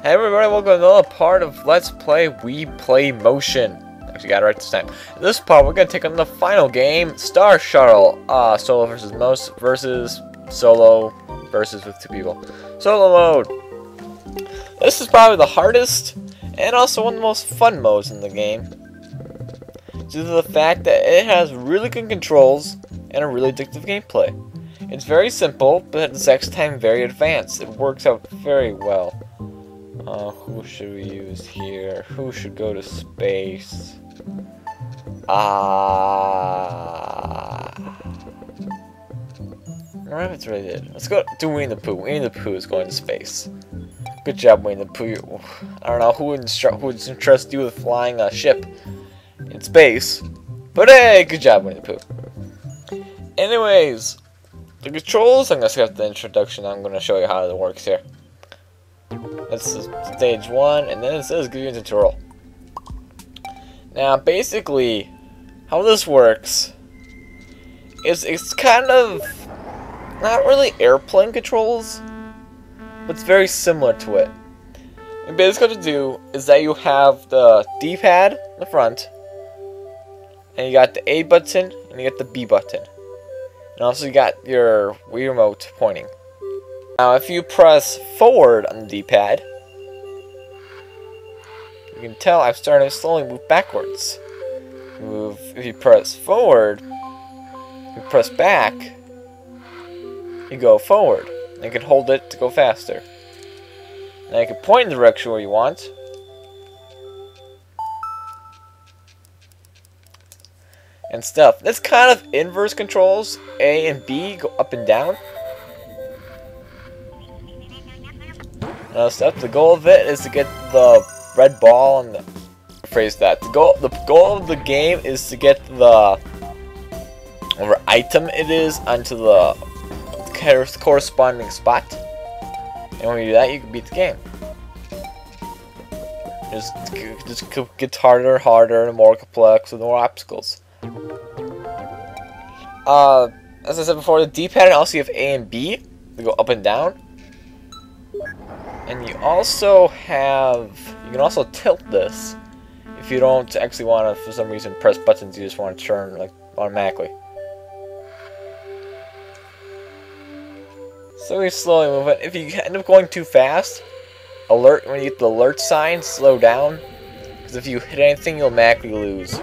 Hey everybody, welcome to another part of Let's Play We Play Motion. Actually got it right this time. In this part, we're going to take on the final game, Star Shuttle. Solo versus most versus solo versus with 2 people. Solo mode. This is probably the hardest and also one of the most fun modes in the game, due to the fact that it has really good controls and a really addictive gameplay. It's very simple, but at the same time very advanced. It works out very well. Who should we use here? Who should go to space? Rabbit's really did. Let's go do Winnie the Pooh. Winnie the Pooh is going to space. Good job, Winnie the Pooh. I don't know who would entrust you with flying a ship in space, but hey, good job, Winnie the Pooh. Anyways, the controls, I'm going to skip the introduction. I'm going to show you how it works here. That's stage 1, and then it says give you a tutorial. Now, basically, how this works is it's kind of not really airplane controls, but it's very similar to it. And basically what you do is that you have the D-pad in the front, and you got the A button, and you got the B button. And also you got your Wii remote pointing. Now if you press forward on the D-pad, you can tell I'm starting to slowly move backwards. If you press forward, you press back, you go forward. And you can hold it to go faster. Now you can point in the direction where you want. And stuff. That's kind of inverse controls. A and B go up and down. Stuff. The goal of it is to get the red ball and phrase that. The goal of the game is to get the whatever item it is onto the corresponding spot. And when you do that, you can beat the game. Just gets harder, and more complex with more obstacles. As I said before, the D-pad, and also you have A and B. They go up and down. And you also have, you can also tilt this if you don't actually want to, for some reason, press buttons. You just want to turn like automatically. So we slowly move it. If you end up going too fast, alert when you get the alert sign, slow down, because if you hit anything, you'll automatically lose.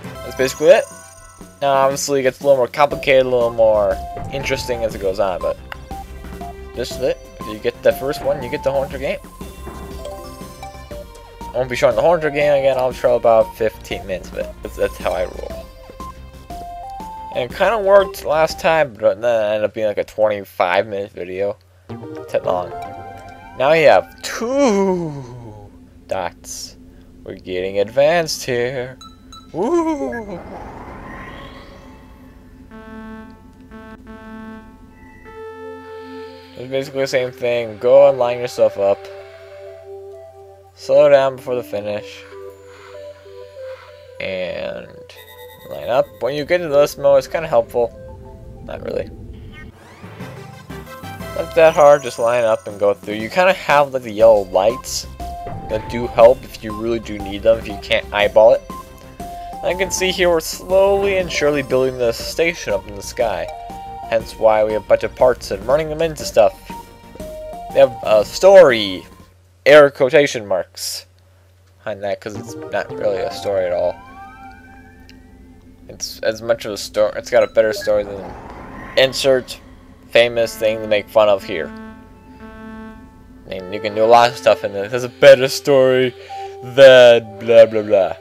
That's basically it. Now, obviously, it gets a little more complicated, a little more interesting as it goes on, but this is it. If you get the first one, you get the whole entire game. I won't be showing the whole entire game again. I'll show about 15 minutes of it. That's how I roll. And it kind of worked last time, but then it ended up being like a 25-minute video. It's that long. Now you have 2 dots. We're getting advanced here. Woo! It's basically the same thing. Go and line yourself up. Slow down before the finish. And line up. When you get into this mode, it's kind of helpful. Not really. Not that hard, just line up and go through. You kind of have like the yellow lights that do help if you really do need them, if you can't eyeball it. And I can see here we're slowly and surely building the station up in the sky. Hence why we have a bunch of parts and running them into stuff. They have a story, air quotation marks behind that, because it's not really a story at all. It's as much of a story. It's got a better story than insert famous thing to make fun of here. I mean, you can do a lot of stuff in this. There's a better story than blah blah blah.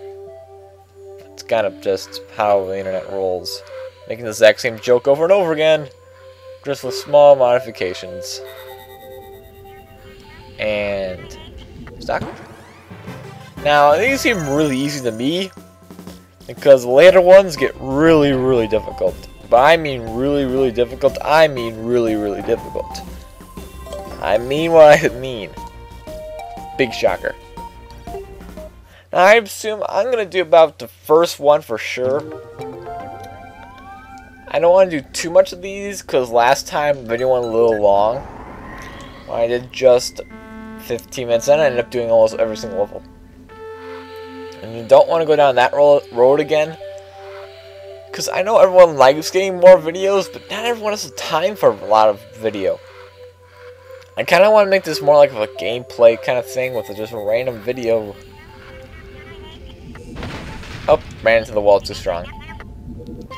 It's kind of just how the internet rolls. Making the exact same joke over and over again, just with small modifications. And stock. Now, these seem really easy to me, because the later ones get really, really difficult. But I mean really, really difficult. I mean really, really difficult. I mean what I mean. Big shocker. Now, I assume I'm going to do about the first one for sure. I don't want to do too much of these because last time the video went a little long. I did just 15 minutes in, I ended up doing almost every single level. And you don't want to go down that road again, because I know everyone likes getting more videos, but not everyone has the time for a lot of video. I kind of want to make this more like a gameplay kind of thing with just a random video. Oh, ran into the wall too strong.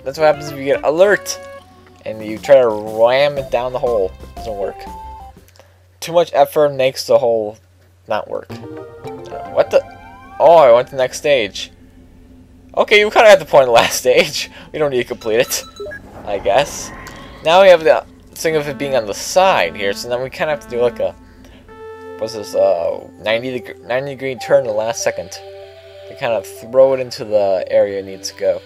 That's what happens if you get alert and you try to ram it down the hole. It doesn't work. Too much effort makes the hole not work. What the? Oh, I went to the next stage. Okay, you kind of got the point of the last stage. We don't need to complete it, I guess. Now we have the thing of it being on the side here, so then we kind of have to do like a, what's this, 90 degree turn in the last second to kind of throw it into the area it needs to go.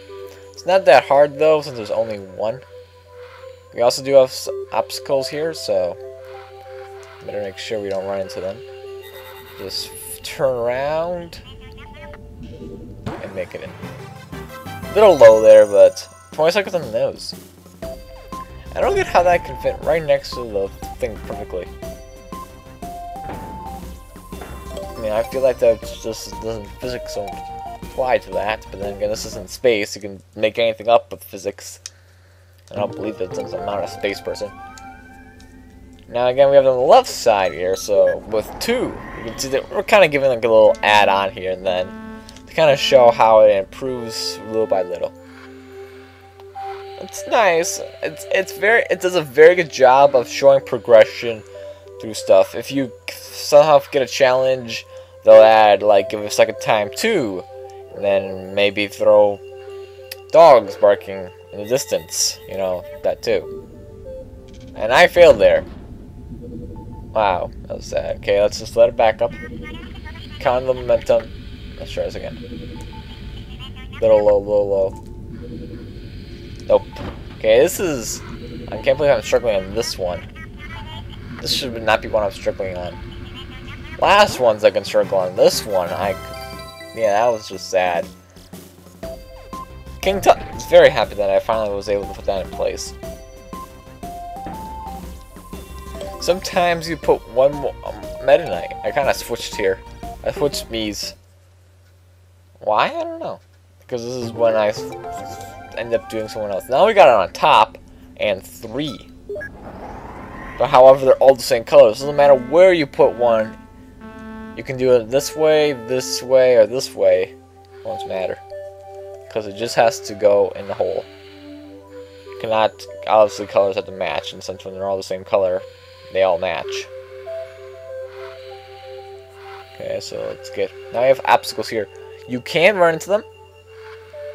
It's not that hard though, since there's only one. We also do have obstacles here, so better make sure we don't run into them. Just turn around and make it in. A little low there, but 20 seconds on the nose. I don't get how that can fit right next to the thing perfectly. I mean, I feel like that just doesn't, physics don't apply to that, but then again, this isn't space. You can make anything up with physics. I don't believe that since I'm not a space person. Now again, we have it on the left side here, so with two, you can see that we're kind of giving like a little add-on here and then to kind of show how it improves little by little. It's nice. It does a very good job of showing progression through stuff. If you somehow get a challenge, they'll add like give it a second time too, and then maybe throw dogs barking in the distance. You know, that too. And I failed there. Wow, that was sad. Okay, let's just let it back up. Count the momentum. Let's try this again. Little low, little low. Nope. Okay, this is... I can't believe I'm struggling on this one. This should not be one I'm struggling on. Last ones I can struggle on. This one, yeah, that was just sad. King Tut is very happy that I finally was able to put that in place. Sometimes you put one more... Meta Knight. I kind of switched here. I switched Mies. Why? I don't know. Because this is when I end up doing someone else. Now we got it on top and 3. But however, they're all the same colors. Doesn't matter where you put one. You can do it this way, or this way. It won't matter. Because it just has to go in the hole. You cannot, obviously colors have to match, and since when they're all the same color, they all match. Okay, so let's get... Now we have obstacles here. You can run into them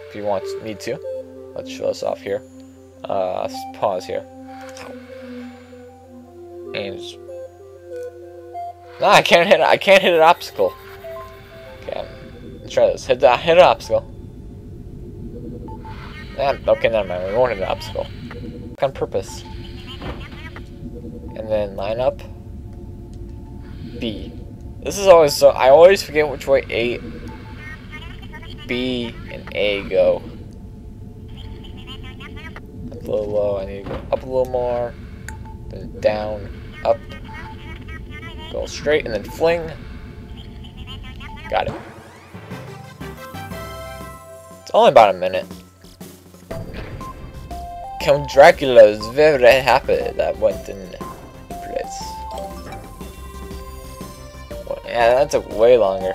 if you need to. Let's show us off here. Let's pause here. And just... No, I can't hit an obstacle. Okay, let's try this. Hit an obstacle. Okay, never mind. We won't hit an obstacle. On purpose. And then line up. B. This is always so. I always forget which way A, B, and A go. That's a little low. I need to go up a little more. Then down, up. Go straight and then fling. Got it. It's only about a minute. Count Dracula is very happy that went in place. Well, yeah, that took way longer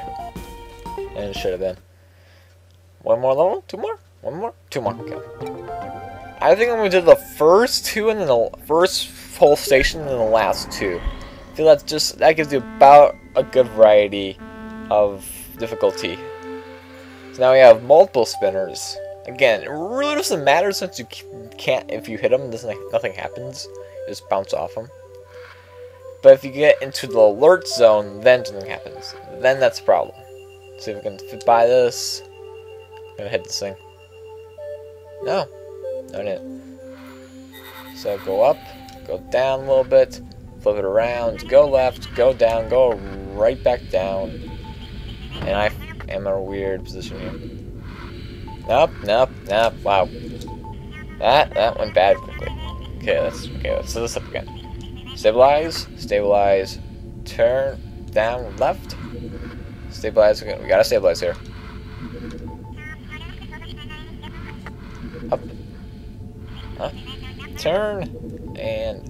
than it should have been. One more level? 2 more? 1 more? 2 more. Okay. I think I'm going to do the first 2 and then the first full station and then the last 2. I feel that gives you about a good variety of difficulty. So now we have multiple spinners. Again, it really doesn't matter since you can't, if you hit them, nothing happens. You just bounce off them. But if you get into the alert zone, then something happens. Then that's a problem. See if we can fit by this. I'm gonna hit this thing. No. No, it didn't. So go up, go down a little bit, flip it around, go left, go down, go right back down. And I am in a weird position here. Nope, nope, nope, wow. That went bad quickly. Okay, let's set this up again. Stabilize, stabilize, turn, down, left. Stabilize. We gotta stabilize here. Up. Up. Turn. And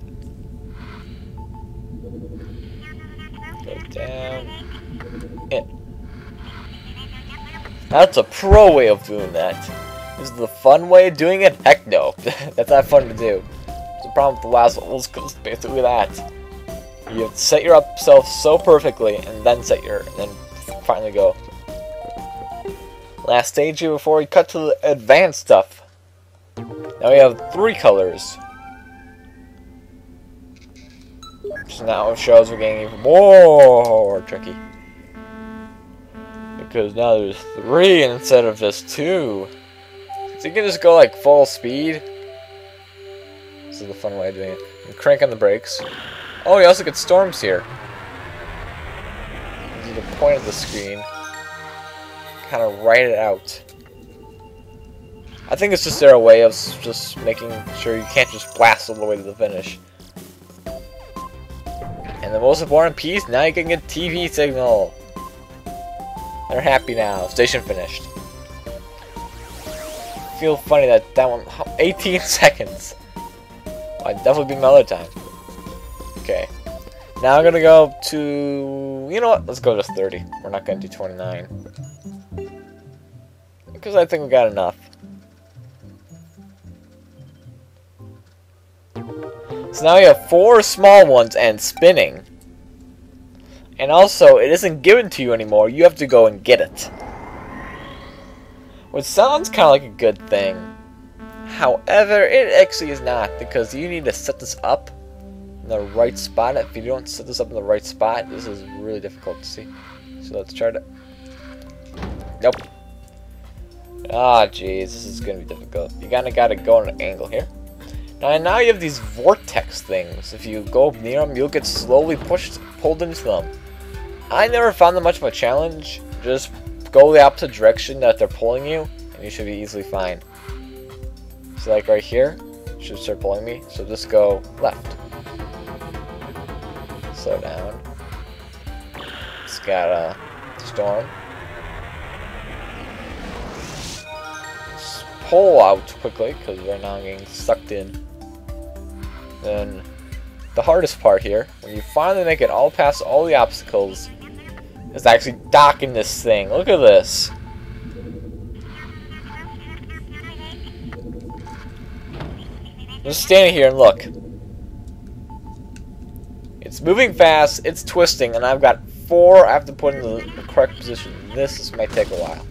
go down. In. That's a pro way of doing that. Is the fun way of doing it? Heck no. That's not fun to do. The problem with the last one was basically that. You have to set yourself so perfectly, and then finally go. Last stage here before we cut to the advanced stuff. Now we have 3 colors. So now it shows we're getting even more tricky. Because now there's 3 instead of just 2. So you can just go like full speed. This is the fun way of doing it. And crank on the brakes. Oh, you also get storms here. This is the point of the screen. Kind of write it out. I think it's just their way of just making sure you can't just blast all the way to the finish. And the most important piece, now you can get TV signal. They're happy now. Station finished. Feel funny that one 18 seconds. I'd definitely be my other time. Okay. Now I'm gonna go to, you know what? Let's go just 30. We're not gonna do 29 because I think we got enough. So now we have 4 small ones and spinning. And also, it isn't given to you anymore. You have to go and get it. Which sounds kind of like a good thing. However, it actually is not, because you need to set this up in the right spot. If you don't set this up in the right spot, this is really difficult to see. So let's try to... Nope. Ah, jeez, this is going to be difficult. You kind of got to go on an angle here. Now you have these vortex things. If you go near them, you'll get slowly pulled into them. I never found them much of a challenge. Just go the opposite direction that they're pulling you, and you should be easily fine. So like right here, it should start pulling me. So just go left. Slow down. It's got a storm. Just pull out quickly, because right now I'm getting sucked in. Then the hardest part here, when you finally make it all past all the obstacles, is actually docking this thing. Look at this. Just standing here and look. It's moving fast, it's twisting, and I've got 4 I have to put in the correct position. This might take a while.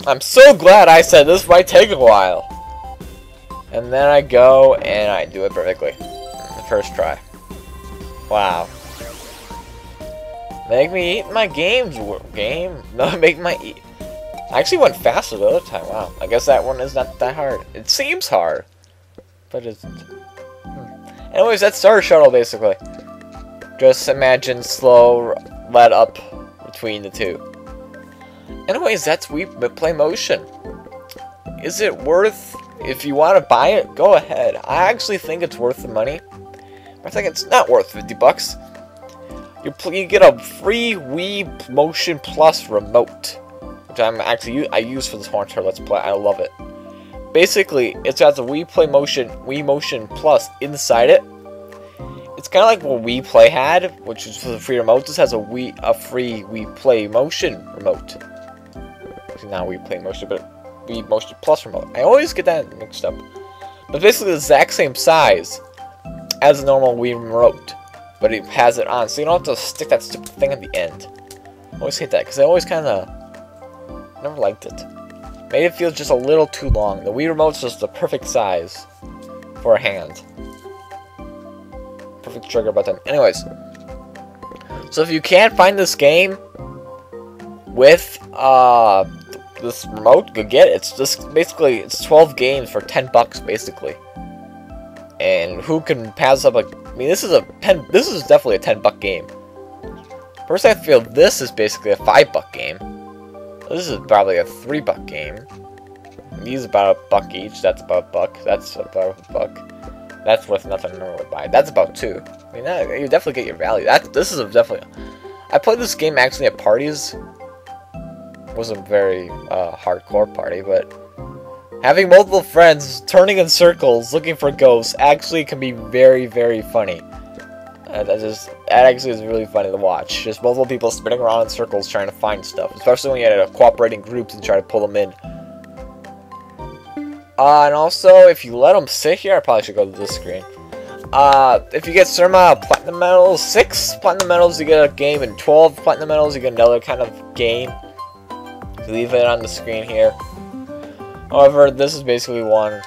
I'm so glad I said this might take a while. And then I go and I do it perfectly. The first try. Wow. Make me eat my game. No, make my eat. I actually went faster the other time. Wow. I guess that one is not that hard. It seems hard, but it isn't. Anyways, that's Star Shuttle basically. Just imagine slow let up between the 2. Anyways, that's Wii Play Motion. Is it worth? If you want to buy it, go ahead. I actually think it's worth the money. I think it's not worth 50 bucks. You get a free Wii Motion Plus remote, which I use for this Haunter Let's Play. I love it. Basically, it's got the Wii Motion Plus inside it. It's kind of like what Wii Play had, which is for the free remote. This has a free Wii Play Motion remote. Actually, not Wii Play Motion, but Wii Motion Plus remote. I always get that mixed up. But basically the exact same size as a normal Wii remote, but it has it on, so you don't have to stick that stupid thing at the end. I always hate that, because I always kind of never liked it. Made it feel just a little too long. The Wii remote's just the perfect size for a hand. Perfect trigger button. Anyways, so if you can't find this game with this remote, go get it. It's just basically it's 12 games for 10 bucks basically. And who can pass up I mean, this is definitely a 10-buck game. Personally, I feel this is basically a 5-buck game. This is probably a 3-buck game. These about $1 each. That's about $1. That's about $1. That's worth nothing to normally buy. That's about $2. I mean, you definitely get your value. This is definitely. I played this game actually at parties. It wasn't a very hardcore party, but having multiple friends turning in circles looking for ghosts actually can be very, very funny. That actually is really funny to watch. Just multiple people spinning around in circles trying to find stuff, especially when you had cooperating groups and try to pull them in. And also, if you let them sit here, I probably should go to this screen. If you get some platinum medals, 6 platinum medals, you get a game, and 12 platinum medals, you get another kind of game. Leave it on the screen here. However, this is basically one.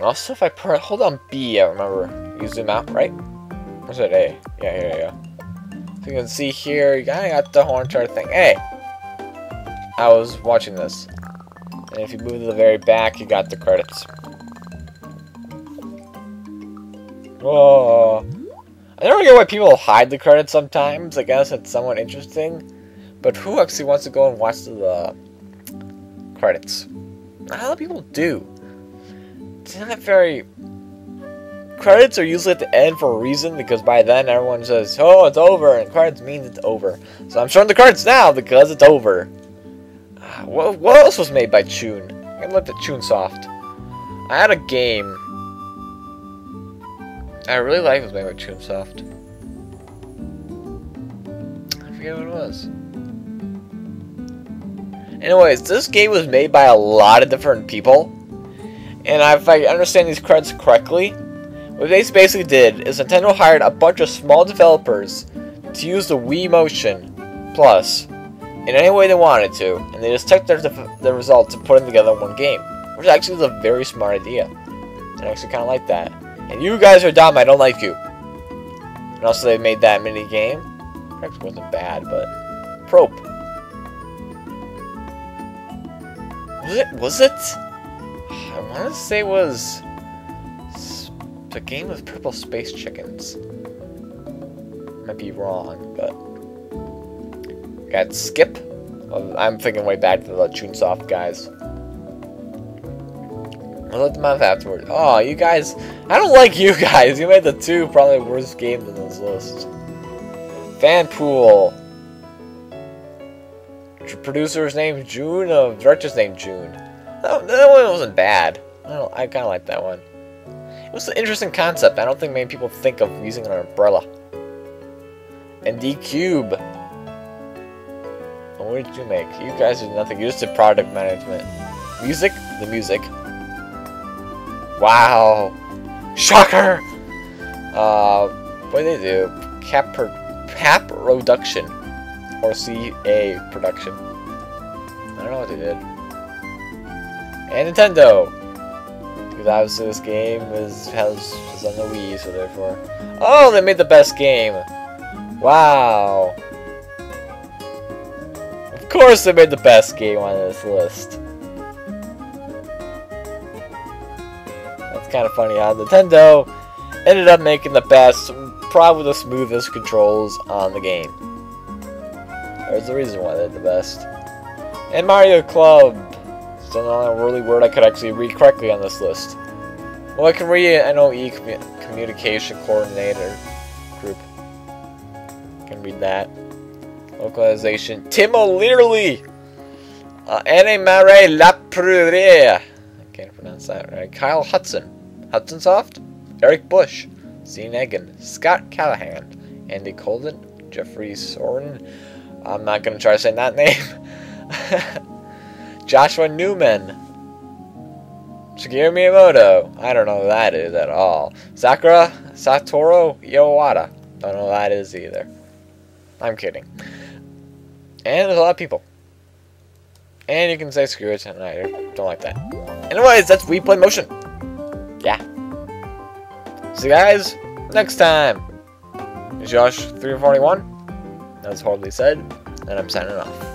Also, if I hold on B, I remember you zoom out, right? Or is it A? Yeah, yeah. So you can see here, you kinda got the horn chart thing. Hey! I was watching this. And if you move to the very back, you got the credits. Whoa! I never get why people hide the credits sometimes. I guess it's somewhat interesting. But who actually wants to go and watch the credits? Not a lot of people do. It's not very... Credits are usually at the end for a reason, because by then everyone says, oh, it's over, and credits means it's over. So I'm showing the credits now because it's over. What else was made by Chun? I can look at Chunsoft. I had a game I really like was made by Chunsoft. I forget what it was. Anyways, this game was made by a lot of different people. And if I understand these credits correctly, what they basically did is Nintendo hired a bunch of small developers to use the Wii Motion Plus in any way they wanted to, and they just took their results and put them together in one game, which actually is a very smart idea. And I actually kind of like that. And you guys are dumb, I don't like you. And also they made that mini game. It actually wasn't bad, but... Probe. Was it? I want to say it was... a game with purple space chickens. Might be wrong, but... Got Skip. I'm thinking way back to the Chunsoft guys. I'll let them have afterwards. Oh, you guys... I don't like you guys! You made the 2 probably worst games in this list. Fanpool. Producer's name June, director's name June. That one wasn't bad. I kind of like that one. It was an interesting concept. I don't think many people think of using an umbrella. And D-Cube. What did you make? You guys did nothing. You just did product management. Music? The music. Wow. Shocker! What did they do? Cap reduction. Or CA production. I don't know what they did. And Nintendo! Because obviously this game is on the Wii, so therefore... Oh, they made the best game! Wow! Of course they made the best game on this list. That's kind of funny how Nintendo ended up making the best, probably the smoothest controls on the game. There's a reason why they're the best. And Mario Club! Still not a really word I could actually read correctly on this list. Well, I can read NOE Communication Coordinator Group. I can read that. Localization. Timo Learly! Animare La Pruria. I can't pronounce that right. Kyle Hudson. Hudson Soft. Eric Bush. Zane Egan. Scott Callahan. Andy Colden. Jeffrey Soren. I'm not going to try to say that name. Joshua Newman. Shigeru Miyamoto. I don't know who that is at all. Sakura Satoru Iwata. Don't know who that is either. I'm kidding. And there's a lot of people. And you can say screw it, and I don't like that. Anyways, that's We Play Motion. Yeah. See you guys next time. It's Josh341. That's hardly said, and I'm signing off.